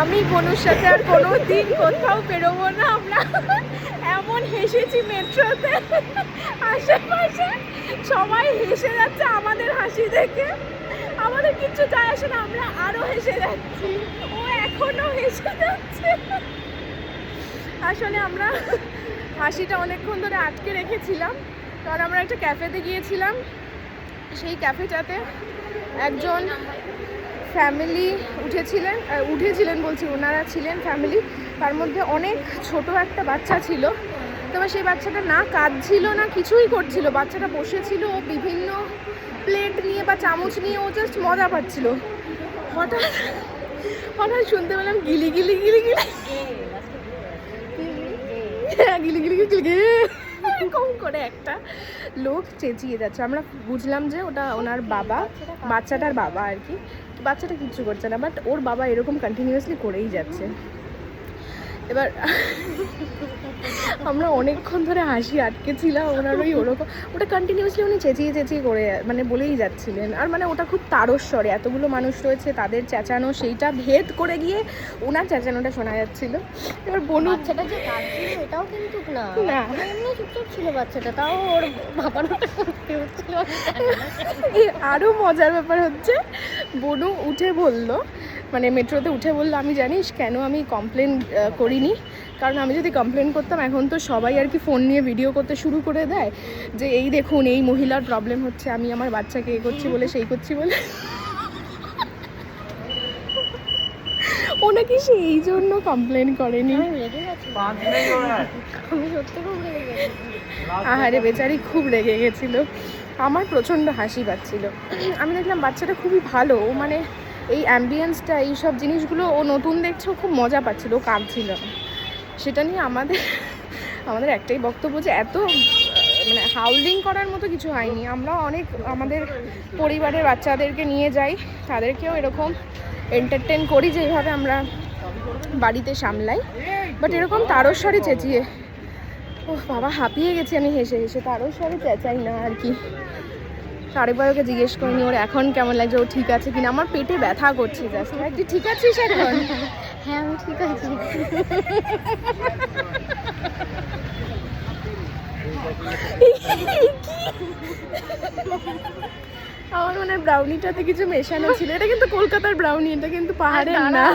আমি বনুর সাথে আর কোনো দিন কোথাও বেরোবো না। আমরা এমন হেসেছি মেট্রোতে, আশেপাশে সবাই হেসে যাচ্ছে আমাদের হাসি দেখে। আমাদের কিচ্ছু যায় আসে না, আমরা আরো হেসে যাচ্ছি, ও এখনো হেসে যাচ্ছে। আসলে আমরা হাসিটা অনেকক্ষণ ধরে আটকে রেখেছিলাম, কারণ আমরা একটা ক্যাফেতে গিয়েছিলাম। সেই ক্যাফেটাতে একজন ফ্যামিলি উঠেছিলেন বলছি, ওনারা ছিলেন ফ্যামিলি, তার মধ্যে অনেক ছোট একটা বাচ্চা ছিল। তবে সেই বাচ্চাটা না কাঁদছিল না কিছুই করছিল, বাচ্চাটা বসেছিল, ও বিভিন্ন প্লেট নিয়ে বা চামচ নিয়ে ও জাস্ট মজা পাচ্ছিল। হঠাৎ হঠাৎ শুনতে পেলাম গিলি গিলি গিলি গিলি গিলি গিলি গিলি কম করে একটা লোক চেঁচিয়ে যাচ্ছে। আমরা বুঝলাম যে ওটা ওনার বাবা, বাচ্চাটার বাবা আর কি। বাচ্চাটা কিচ্ছু করছে না, বাট ওর বাবা এরকম কন্টিনিউয়াসলি করেই যাচ্ছে। এবার আমরা অনেকক্ষণ ধরে হাসি আটকেছিলাম ওনার ওরকম, ওটা কন্টিনিউয়াসলি উনি চেঁচিয়ে চেঁচিয়ে করে মানে বলেই যাচ্ছিলেন। আর মানে ওটা খুব তারস্বরে, এতগুলো মানুষ রয়েছে, তাদের চেঁচানো সেইটা ভেদ করে গিয়ে ওনার চেঁচানোটা শোনা যাচ্ছিল। এবার বনু বাচ্চাটা যে কাঁদছিল এটাও কিন্তু না, এমনি চুপচাপ ছিল বাচ্চাটা, তাও ওর বাবার করতে হচ্ছিল। আরও মজার ব্যাপার হচ্ছে, বনু উঠে বলল, মানে মেট্রোতে উঠে বললো, আমি জানিস কেন আমি কমপ্লেন করিনি? কারণ আমি যদি কমপ্লেন করতাম এখন তো সবাই আর কি ফোন নিয়ে ভিডিও করতে শুরু করে দেয় যে এই দেখুন এই মহিলার প্রবলেম হচ্ছে, আমি আমার বাচ্চাকে এ করছি বলে সেই করছি বলে। ও নাকি সেই জন্য কমপ্লেন করেনি। আহারে বেচারি খুব রেগে গেছিলো। আমার প্রচণ্ড হাসি পাচ্ছিল। আমি দেখলাম বাচ্চাটা খুবই ভালো, ও মানে এই অ্যাম্বিয়েন্সটা এইসব জিনিসগুলো ও নতুন দেখছে, ও খুব মজা পাচ্ছিল, ও কাঁদছিল না। সেটা নিয়ে আমাদের একটাই বক্তব্য যে এত মানে হাউলিং করার মতো কিছু হয়নি। আমরা অনেক আমাদের পরিবারের বাচ্চাদেরকে নিয়ে যাই, তাদেরকেও এরকম এন্টারটেন করি যেভাবে আমরা বাড়িতে সামলাই, বাট এরকম তারস্বরে চেঁচিয়ে, ও বাবা হাঁপিয়ে গেছি আমি হেসে হেসে, তারস্বরে চেঁচাই না আর কি। আরেকবার ওকে জিজ্ঞেস করিনি ওর এখন কেমন লাগছে, ও ঠিক আছে কিনা। আমার পেটে ব্যথা করছে জাস্ট। তুই ঠিক আছিস এখন? হ্যাঁ আমি ঠিক আছি। আমার মনে হয় ব্রাউনিটাতে কিছু মেশানো ছিল। এটা কিন্তু কলকাতার ব্রাউনি, এটা কিন্তু পাহাড়ের না।